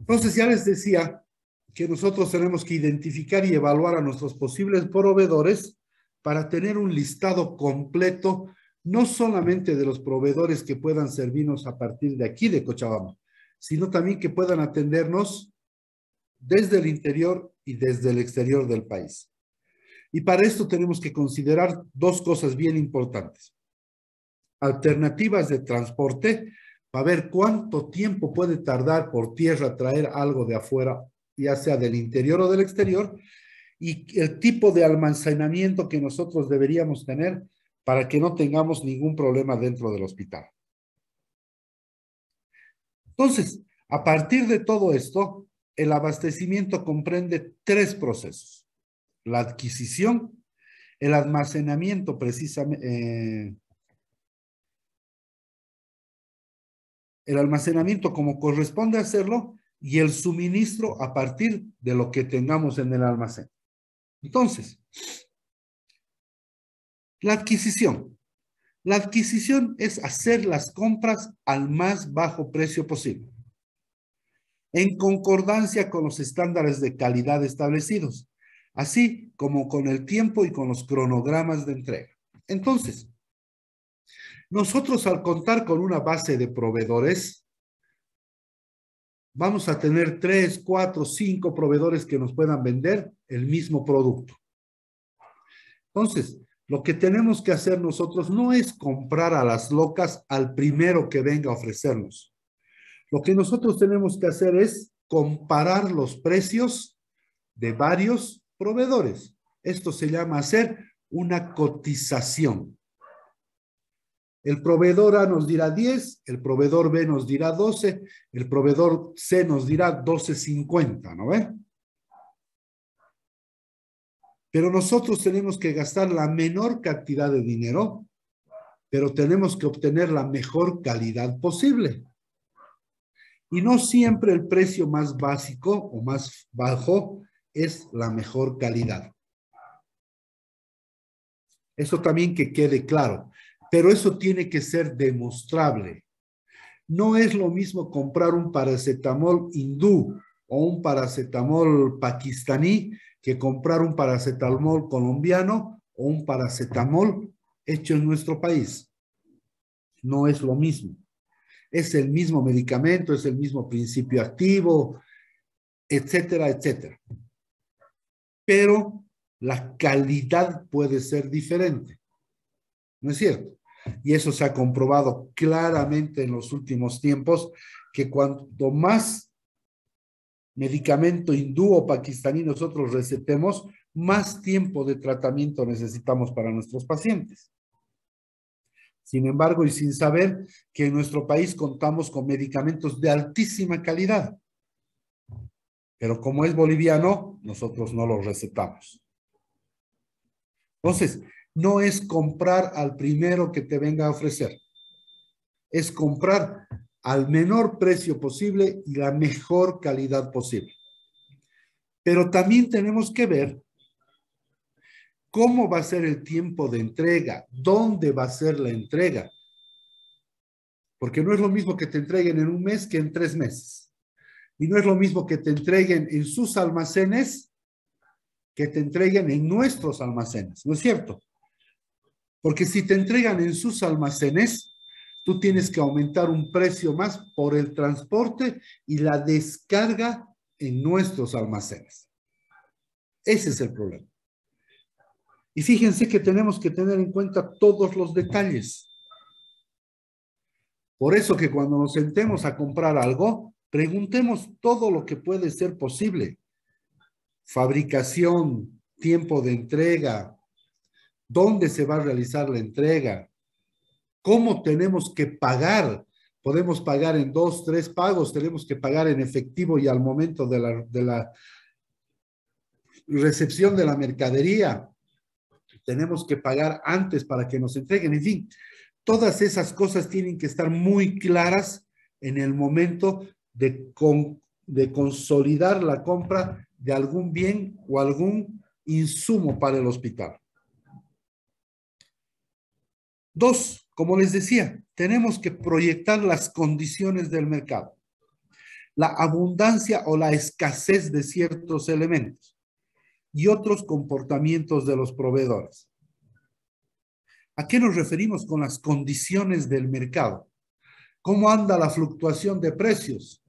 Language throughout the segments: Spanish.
Entonces ya les decía que nosotros tenemos que identificar y evaluar a nuestros posibles proveedores para tener un listado completo, no solamente de los proveedores que puedan servirnos a partir de aquí de Cochabamba, sino también que puedan atendernos desde el interior y desde el exterior del país. Y para esto tenemos que considerar dos cosas bien importantes. Alternativas de transporte, para ver cuánto tiempo puede tardar por tierra traer algo de afuera, ya sea del interior o del exterior, y el tipo de almacenamiento que nosotros deberíamos tener para que no tengamos ningún problema dentro del hospital. Entonces, a partir de todo esto, el abastecimiento comprende tres procesos: la adquisición, el almacenamiento precisamente, el almacenamiento como corresponde hacerlo y el suministro a partir de lo que tengamos en el almacén. Entonces, la adquisición. La adquisición es hacer las compras al más bajo precio posible, en concordancia con los estándares de calidad establecidos, así como con el tiempo y con los cronogramas de entrega. Entonces, nosotros al contar con una base de proveedores, vamos a tener 3, 4, 5 proveedores que nos puedan vender el mismo producto. Entonces, lo que tenemos que hacer nosotros no es comprar a las locas al primero que venga a ofrecernos. Lo que nosotros tenemos que hacer es comparar los precios de varios proveedores. Esto se llama hacer una cotización. El proveedor A nos dirá 10, el proveedor B nos dirá 12, el proveedor C nos dirá 12.50, ¿no ven? Pero nosotros tenemos que gastar la menor cantidad de dinero, pero tenemos que obtener la mejor calidad posible. Y no siempre el precio más básico o más bajo es la mejor calidad. Eso también que quede claro. Pero eso tiene que ser demostrable. No es lo mismo comprar un paracetamol hindú o un paracetamol pakistaní que comprar un paracetamol colombiano o un paracetamol hecho en nuestro país. No es lo mismo. Es el mismo medicamento, es el mismo principio activo, etcétera, etcétera. Pero la calidad puede ser diferente. ¿No es cierto? Y eso se ha comprobado claramente en los últimos tiempos, que cuanto más medicamento hindú o pakistaní nosotros recetemos, más tiempo de tratamiento necesitamos para nuestros pacientes. Sin embargo, y sin saber que en nuestro país contamos con medicamentos de altísima calidad. Pero como es boliviano, nosotros no los recetamos. Entonces, no es comprar al primero que te venga a ofrecer. Es comprar al menor precio posible y la mejor calidad posible. Pero también tenemos que ver cómo va a ser el tiempo de entrega, dónde va a ser la entrega. Porque no es lo mismo que te entreguen en un mes que en 3 meses. Y no es lo mismo que te entreguen en sus almacenes que te entreguen en nuestros almacenes, ¿no es cierto? Porque si te entregan en sus almacenes, tú tienes que aumentar un precio más por el transporte y la descarga en nuestros almacenes. Ese es el problema. Y fíjense que tenemos que tener en cuenta todos los detalles. Por eso que cuando nos sentemos a comprar algo, preguntemos todo lo que puede ser posible. Fabricación, tiempo de entrega, dónde se va a realizar la entrega, cómo tenemos que pagar. Podemos pagar en 2, 3 pagos, tenemos que pagar en efectivo y al momento de la recepción de la mercadería. Tenemos que pagar antes para que nos entreguen. En fin, todas esas cosas tienen que estar muy claras en el momento de consolidar la compra de algún bien o algún insumo para el hospital. 2, como les decía, tenemos que proyectar las condiciones del mercado. la abundancia o la escasez de ciertos elementos y otros comportamientos de los proveedores. ¿A qué nos referimos con las condiciones del mercado? ¿Cómo anda la fluctuación de precios?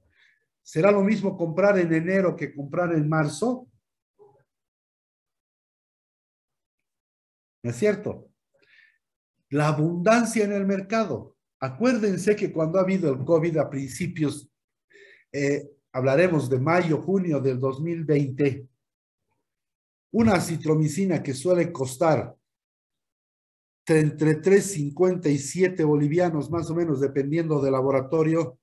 ¿Será lo mismo comprar en enero que comprar en marzo? ¿No es cierto? La abundancia en el mercado. Acuérdense que cuando ha habido el COVID a principios, hablaremos de mayo, junio del 2020, una acitromicina que suele costar entre 3,50 y 7 bolivianos, más o menos, dependiendo del laboratorio,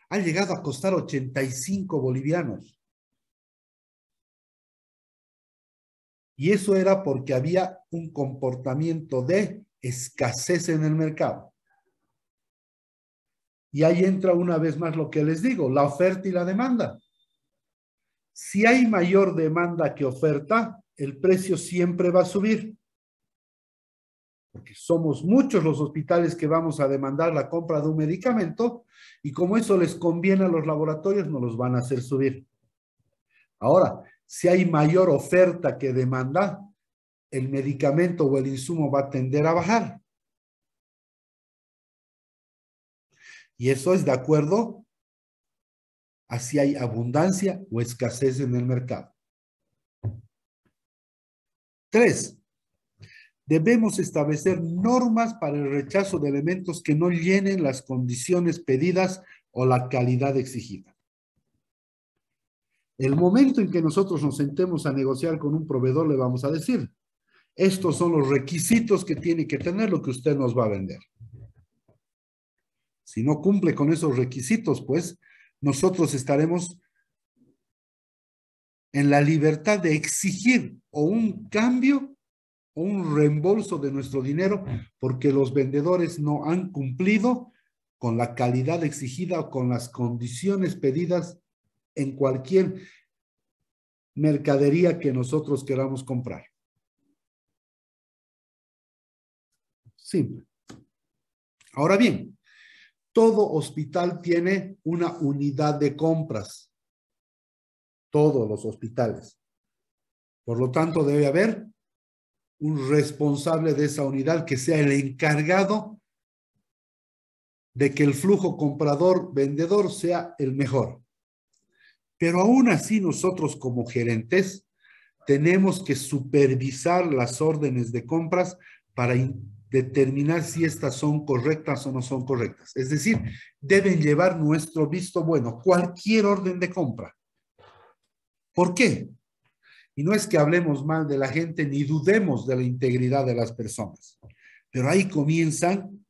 ha llegado a costar 85 bolivianos. Y eso era porque había un comportamiento de escasez en el mercado. Y ahí entra una vez más lo que les digo, la oferta y la demanda. Si hay mayor demanda que oferta, el precio siempre va a subir. Porque somos muchos los hospitales que vamos a demandar la compra de un medicamento y como eso les conviene a los laboratorios, no los van a hacer subir. Ahora, si hay mayor oferta que demanda, el medicamento o el insumo va a tender a bajar. Y eso es de acuerdo a si hay abundancia o escasez en el mercado. 3. Debemos establecer normas para el rechazo de elementos que no llenen las condiciones pedidas o la calidad exigida. El momento en que nosotros nos sentemos a negociar con un proveedor, le vamos a decir, estos son los requisitos que tiene que tener lo que usted nos va a vender. Si no cumple con esos requisitos, pues nosotros estaremos en la libertad de exigir o un cambio o un reembolso de nuestro dinero porque los vendedores no han cumplido con la calidad exigida o con las condiciones pedidas en cualquier mercadería que nosotros queramos comprar. Simple. Ahora bien, todo hospital tiene una unidad de compras. Todos los hospitales. Por lo tanto, debe haber un responsable de esa unidad que sea el encargado de que el flujo comprador-vendedor sea el mejor. Pero aún así nosotros como gerentes tenemos que supervisar las órdenes de compras para determinar si estas son correctas o no son correctas. Es decir, deben llevar nuestro visto bueno, cualquier orden de compra. ¿Por qué? Y no es que hablemos mal de la gente ni dudemos de la integridad de las personas, pero ahí comienzan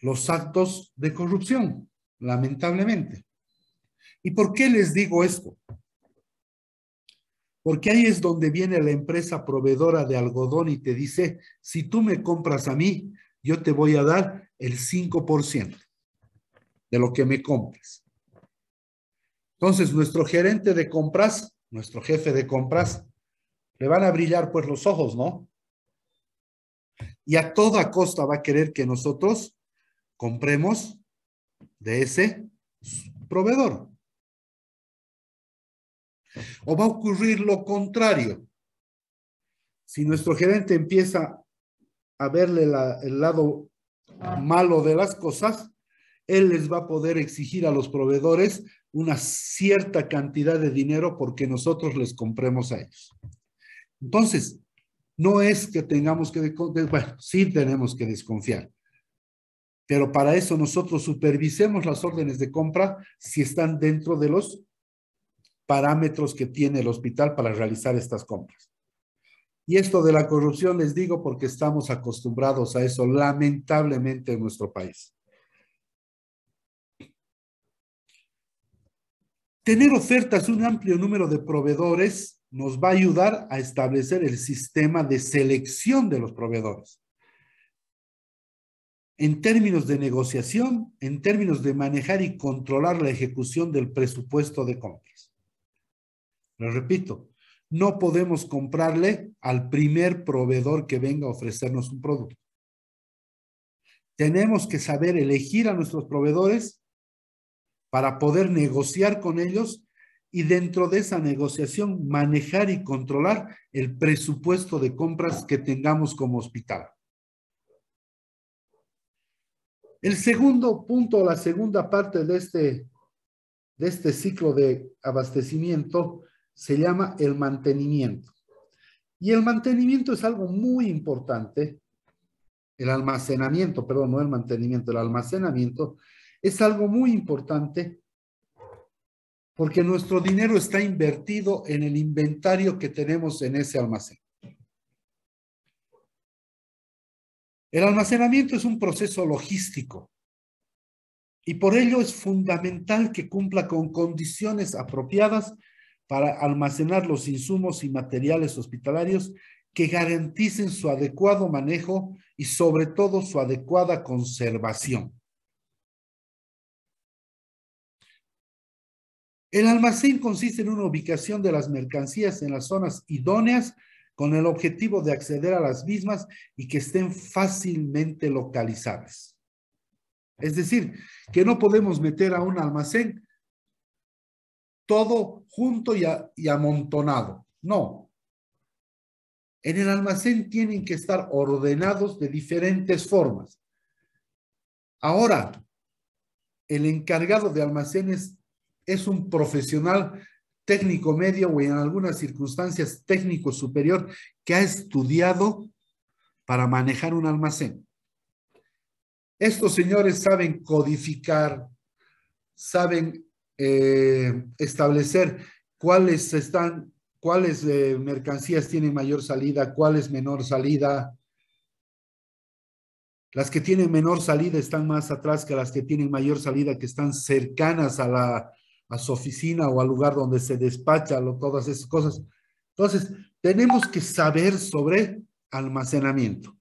los actos de corrupción, lamentablemente. ¿Y por qué les digo esto? Porque ahí es donde viene la empresa proveedora de algodón y te dice, si tú me compras a mí, yo te voy a dar el 5% de lo que me compres. Entonces, nuestro gerente de compras, nuestro jefe de compras, le van a brillar pues los ojos, ¿no? Y a toda costa va a querer que nosotros compremos de ese proveedor. O va a ocurrir lo contrario. Si nuestro gerente empieza a verle el lado malo de las cosas, él les va a poder exigir a los proveedores una cierta cantidad de dinero porque nosotros les compremos a ellos. Entonces, no es que tengamos que, bueno, sí tenemos que desconfiar, pero para eso nosotros supervisemos las órdenes de compra si están dentro de los parámetros que tiene el hospital para realizar estas compras. Y esto de la corrupción les digo porque estamos acostumbrados a eso lamentablemente en nuestro país. Tener ofertas, un amplio número de proveedores nos va a ayudar a establecer el sistema de selección de los proveedores. En términos de negociación, en términos de manejar y controlar la ejecución del presupuesto de compras. Lo repito, no podemos comprarle al primer proveedor que venga a ofrecernos un producto. Tenemos que saber elegir a nuestros proveedores para poder negociar con ellos y dentro de esa negociación manejar y controlar el presupuesto de compras que tengamos como hospital. El segundo punto, la segunda parte de este ciclo de abastecimiento se llama el mantenimiento. Y el mantenimiento es algo muy importante. El almacenamiento, perdón, no el mantenimiento, el almacenamiento es algo muy importante porque nuestro dinero está invertido en el inventario que tenemos en ese almacén. El almacenamiento es un proceso logístico y por ello es fundamental que cumpla con condiciones apropiadas para almacenar los insumos y materiales hospitalarios que garanticen su adecuado manejo y sobre todo su adecuada conservación. El almacén consiste en una ubicación de las mercancías en las zonas idóneas con el objetivo de acceder a las mismas y que estén fácilmente localizables. Es decir, que no podemos meter a un almacén todo junto y amontonado. No. En el almacén tienen que estar ordenados de diferentes formas. Ahora, el encargado de almacenes es un profesional técnico medio o en algunas circunstancias técnico superior que ha estudiado para manejar un almacén. Estos señores saben codificar, saben establecer cuáles mercancías tienen mayor salida, cuáles menor salida. Las que tienen menor salida están más atrás que las que tienen mayor salida, que están cercanas a su oficina o al lugar donde se despacha, todas esas cosas. Entonces, tenemos que saber sobre almacenamiento.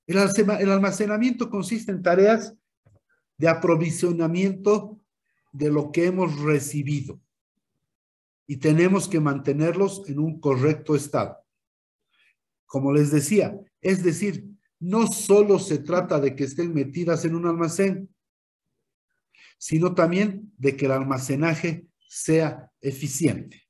El almacenamiento consiste en tareas de aprovisionamiento de lo que hemos recibido y tenemos que mantenerlos en un correcto estado. Como les decía, es decir, no solo se trata de que estén metidas en un almacén, sino también de que el almacenaje sea eficiente.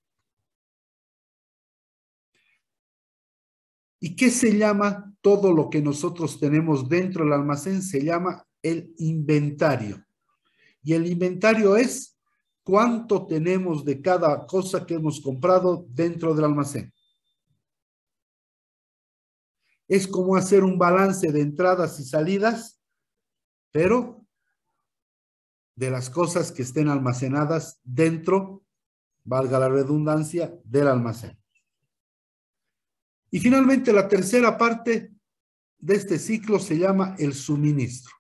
¿Y qué se llama todo lo que nosotros tenemos dentro del almacén? Se llama el inventario. Y el inventario es cuánto tenemos de cada cosa que hemos comprado dentro del almacén. Es como hacer un balance de entradas y salidas, pero de las cosas que estén almacenadas dentro, valga la redundancia, del almacén. Y finalmente, la tercera parte de este ciclo se llama el suministro.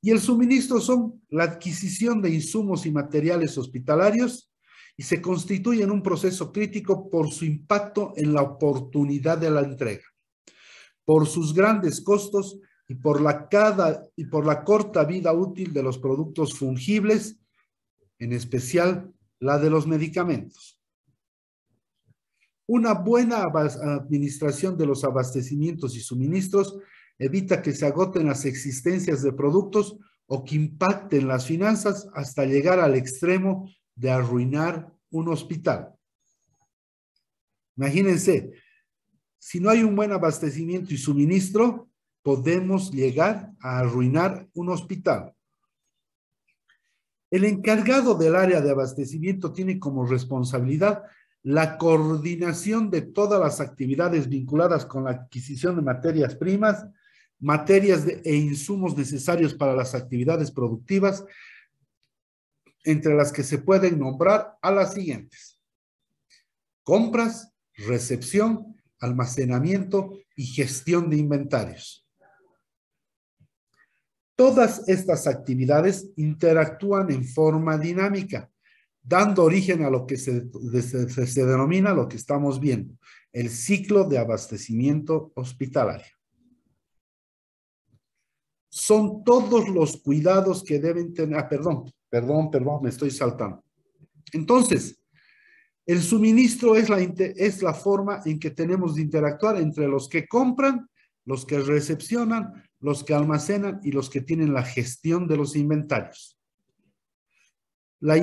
Y el suministro son la adquisición de insumos y materiales hospitalarios y se constituye en un proceso crítico por su impacto en la oportunidad de la entrega, por sus grandes costos y por la corta vida útil de los productos fungibles, en especial la de los medicamentos. Una buena administración de los abastecimientos y suministros evita que se agoten las existencias de productos o que impacten las finanzas hasta llegar al extremo de arruinar un hospital. Imagínense, si no hay un buen abastecimiento y suministro, podemos llegar a arruinar un hospital. El encargado del área de abastecimiento tiene como responsabilidad la coordinación de todas las actividades vinculadas con la adquisición de materias primas, e insumos necesarios para las actividades productivas, entre las que se pueden nombrar a las siguientes: compras, recepción, almacenamiento y gestión de inventarios. Todas estas actividades interactúan en forma dinámica, dando origen a lo que se denomina, lo que estamos viendo, el ciclo de abastecimiento hospitalario. Son todos los cuidados que deben tener. Perdón, me estoy saltando. Entonces, el suministro es la forma en que tenemos de interactuar entre los que compran los que recepcionan, los que almacenan y los que tienen la gestión de los inventarios. El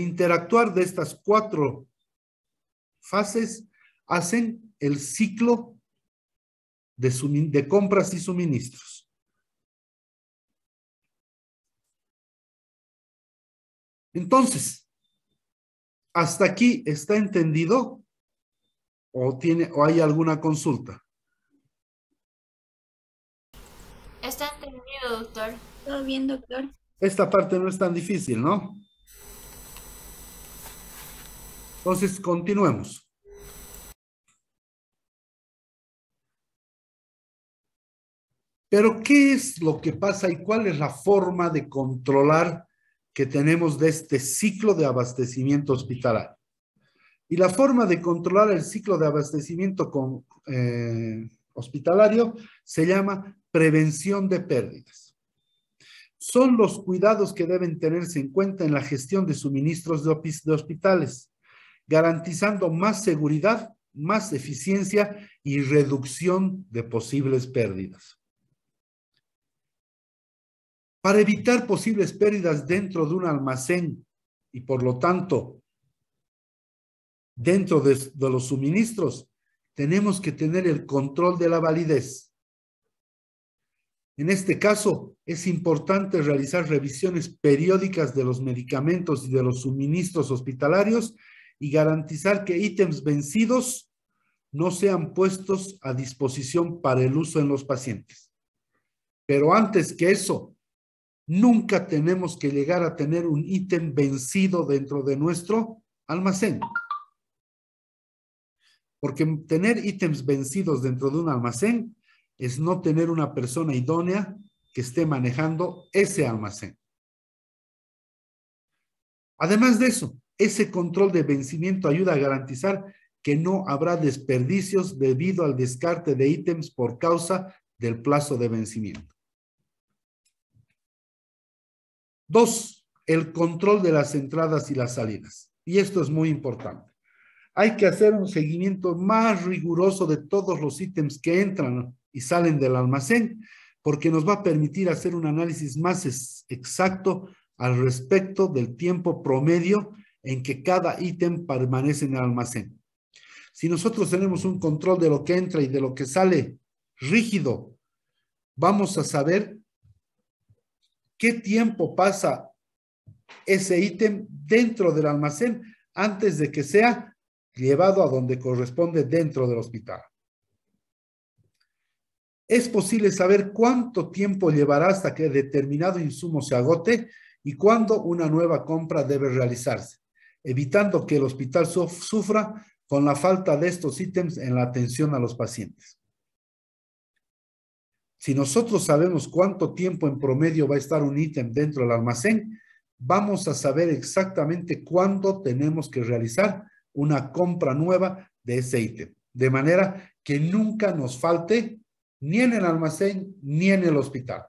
interactuar de estas 4 fases hacen el ciclo de compras y suministros. Entonces, ¿hasta aquí está entendido o hay alguna consulta? Está entendido, doctor. Todo bien, doctor. Esta parte no es tan difícil, ¿no? Entonces, continuemos. Pero, ¿qué es lo que pasa y cuál es la forma de controlar que tenemos de este ciclo de abastecimiento hospitalario? Y la forma de controlar el ciclo de abastecimiento hospitalario se llama prevención de pérdidas. Son los cuidados que deben tenerse en cuenta en la gestión de suministros de hospitales, garantizando más seguridad, más eficiencia y reducción de posibles pérdidas. Para evitar posibles pérdidas dentro de un almacén y por lo tanto dentro de los suministros, tenemos que tener el control de la validez. En este caso, es importante realizar revisiones periódicas de los medicamentos y de los suministros hospitalarios y garantizar que ítems vencidos no sean puestos a disposición para el uso en los pacientes. Pero antes que eso, nunca tenemos que llegar a tener un ítem vencido dentro de nuestro almacén. Porque tener ítems vencidos dentro de un almacén es no tener una persona idónea que esté manejando ese almacén. Además de eso, ese control de vencimiento ayuda a garantizar que no habrá desperdicios debido al descarte de ítems por causa del plazo de vencimiento. 2, el control de las entradas y las salidas. Y esto es muy importante. Hay que hacer un seguimiento más riguroso de todos los ítems que entran y salen del almacén, porque nos va a permitir hacer un análisis más exacto al respecto del tiempo promedio en que cada ítem permanece en el almacén. Si nosotros tenemos un control de lo que entra y de lo que sale rígido, vamos a saber qué tiempo pasa ese ítem dentro del almacén antes de que sea llevado a donde corresponde dentro del hospital. Es posible saber cuánto tiempo llevará hasta que determinado insumo se agote y cuándo una nueva compra debe realizarse, evitando que el hospital sufra con la falta de estos ítems en la atención a los pacientes. Si nosotros sabemos cuánto tiempo en promedio va a estar un ítem dentro del almacén, vamos a saber exactamente cuándo tenemos que realizar una compra nueva de ese ítem, de manera que nunca nos falte ni en el almacén ni en el hospital.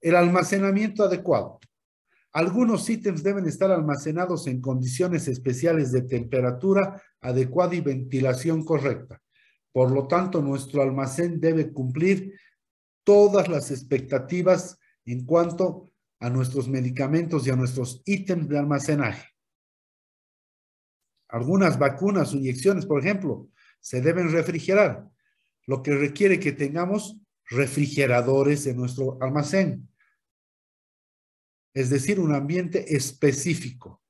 El almacenamiento adecuado. Algunos ítems deben estar almacenados en condiciones especiales de temperatura adecuada y ventilación correcta. Por lo tanto, nuestro almacén debe cumplir todas las expectativas en cuanto a nuestros medicamentos y a nuestros ítems de almacenaje. Algunas vacunas o inyecciones, por ejemplo, se deben refrigerar, lo que requiere que tengamos refrigeradores en nuestro almacén. Es decir, un ambiente específico.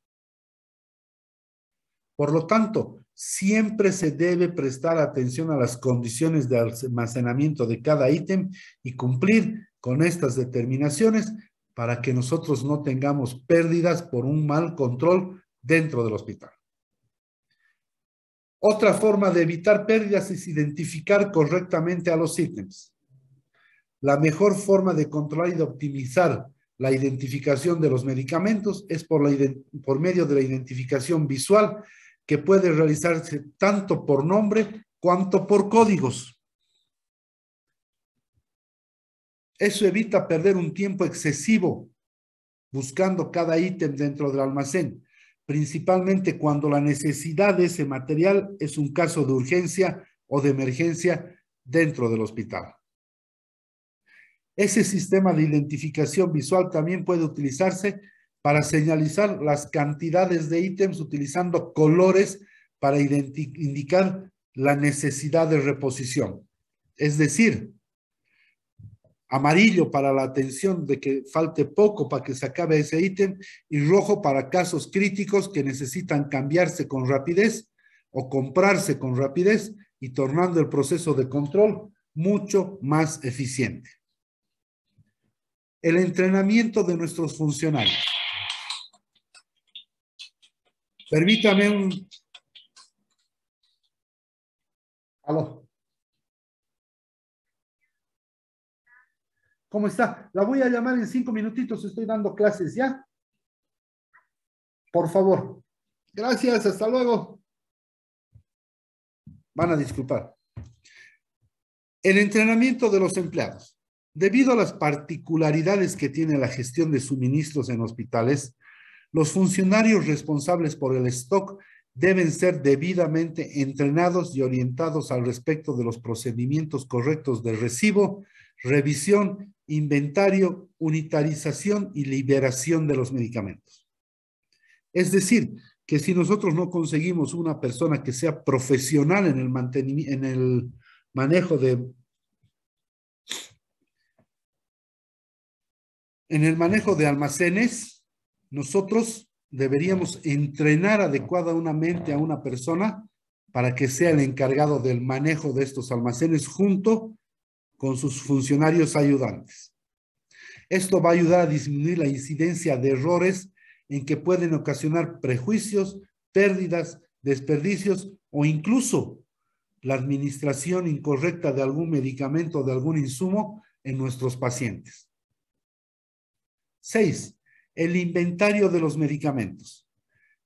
Por lo tanto, siempre se debe prestar atención a las condiciones de almacenamiento de cada ítem y cumplir con estas determinaciones para que nosotros no tengamos pérdidas por un mal control dentro del hospital. Otra forma de evitar pérdidas es identificar correctamente a los ítems. La mejor forma de controlar y de optimizar la identificación de los medicamentos es por medio de la identificación visual, que puede realizarse tanto por nombre cuanto por códigos. Eso evita perder un tiempo excesivo buscando cada ítem dentro del almacén, principalmente cuando la necesidad de ese material es un caso de urgencia o de emergencia dentro del hospital. Ese sistema de identificación visual también puede utilizarse para señalizar las cantidades de ítems utilizando colores para indicar la necesidad de reposición. Es decir, amarillo para la atención de que falte poco para que se acabe ese ítem y rojo para casos críticos que necesitan cambiarse con rapidez o comprarse con rapidez y tornando el proceso de control mucho más eficiente. El entrenamiento de nuestros funcionarios. Permítame un... Aló. ¿Cómo está? La voy a llamar en 5 minutitos, estoy dando clases, ¿ya? Por favor. Gracias, hasta luego. Van a disculpar. El entrenamiento de los empleados. Debido a las particularidades que tiene la gestión de suministros en hospitales, los funcionarios responsables por el stock deben ser debidamente entrenados y orientados al respecto de los procedimientos correctos de recibo, revisión, inventario, unitarización y liberación de los medicamentos. Es decir, que si nosotros no conseguimos una persona que sea profesional en el manejo de almacenes, nosotros deberíamos entrenar adecuadamente a una persona para que sea el encargado del manejo de estos almacenes junto con sus funcionarios ayudantes. Esto va a ayudar a disminuir la incidencia de errores en que pueden ocasionar prejuicios, pérdidas, desperdicios o incluso la administración incorrecta de algún medicamento o de algún insumo en nuestros pacientes. 6. El inventario de los medicamentos.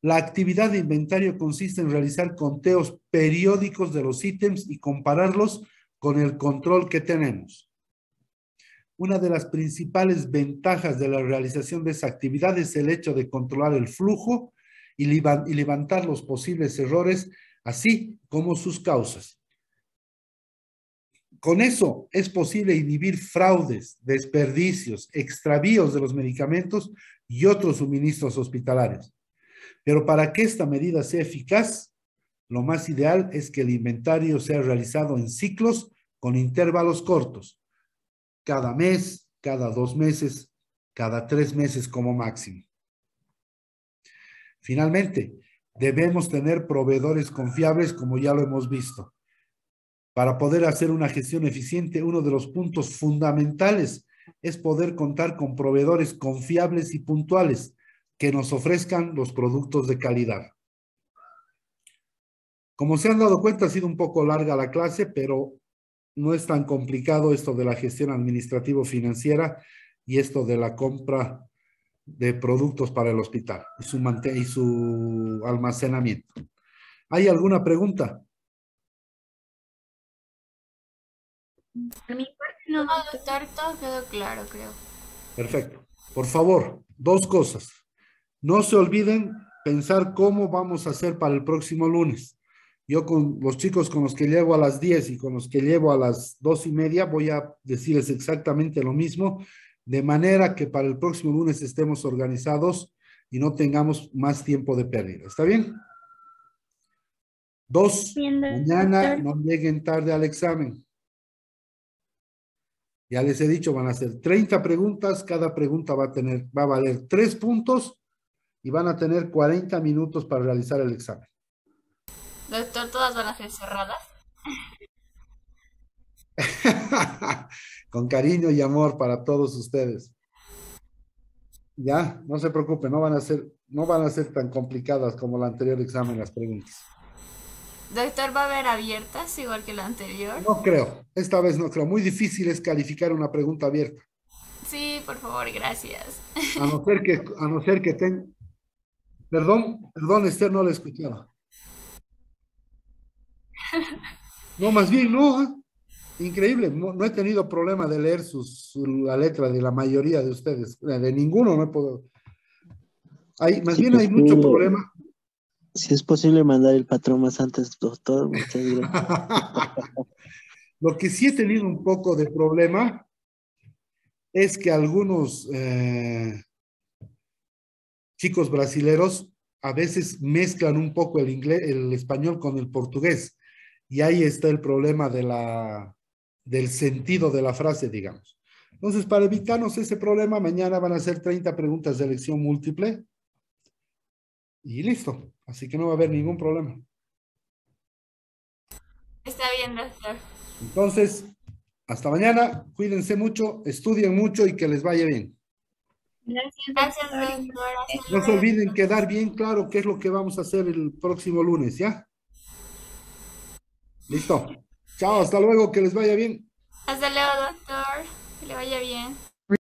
La actividad de inventario consiste en realizar conteos periódicos de los ítems y compararlos con el control que tenemos. Una de las principales ventajas de la realización de esa actividad es el hecho de controlar el flujo y levantar los posibles errores, así como sus causas. Con eso es posible inhibir fraudes, desperdicios, extravíos de los medicamentos y otros suministros hospitalarios. Pero para que esta medida sea eficaz, lo más ideal es que el inventario sea realizado en ciclos con intervalos cortos, cada mes, cada 2 meses, cada 3 meses como máximo. Finalmente, debemos tener proveedores confiables, como ya lo hemos visto. Para poder hacer una gestión eficiente, uno de los puntos fundamentales es poder contar con proveedores confiables y puntuales que nos ofrezcan los productos de calidad. Como se han dado cuenta, ha sido un poco larga la clase, pero no es tan complicado esto de la gestión administrativo-financiera y esto de la compra de productos para el hospital y su almacenamiento. ¿Hay alguna pregunta? Por mi parte no, doctor, todo quedó claro, creo. Perfecto. Por favor, 2 cosas. No se olviden pensar cómo vamos a hacer para el próximo lunes. Yo con los chicos con los que llevo a las 10 y con los que llevo a las 2:30 voy a decirles exactamente lo mismo, de manera que para el próximo lunes estemos organizados y no tengamos más tiempo de pérdida. ¿Está bien? 2, Bien, mañana doctor. no lleguen tarde al examen. Ya les he dicho, van a hacer 30 preguntas, cada pregunta va a valer 3 puntos y van a tener 40 minutos para realizar el examen. Doctor, ¿todas van a ser cerradas? Con cariño y amor para todos ustedes. Ya, no se preocupen, no van a ser tan complicadas como el anterior examen las preguntas. Doctor, ¿va a haber abiertas igual que la anterior? No creo, esta vez no creo. Muy difícil es calificar una pregunta abierta. Sí, por favor, gracias. A no ser que Perdón, Esther, no la escuchaba. No, más bien no, ¿eh? Increíble, no he tenido problema de leer la letra de la mayoría de ustedes, de ninguno no he podido. Más bien hay mucho problema Si es posible mandar el patrón más antes, doctor, muchas gracias. Lo que sí he tenido un poco de problema es que algunos chicos brasileros a veces mezclan un poco el inglés, el español con el portugués. Y ahí está el problema del sentido de la frase, digamos. Entonces, para evitarnos ese problema, mañana van a ser 30 preguntas de elección múltiple y listo. Así que no va a haber ningún problema. Está bien, doctor. Entonces, hasta mañana. Cuídense mucho, estudien mucho y que les vaya bien. Gracias, Gracias, doctor. doctor. Hasta No se luego. olviden quedar bien claro qué es lo que vamos a hacer el próximo lunes, ¿ya? Listo. Chao, hasta luego, que les vaya bien. Hasta luego, doctor. Que le vaya bien.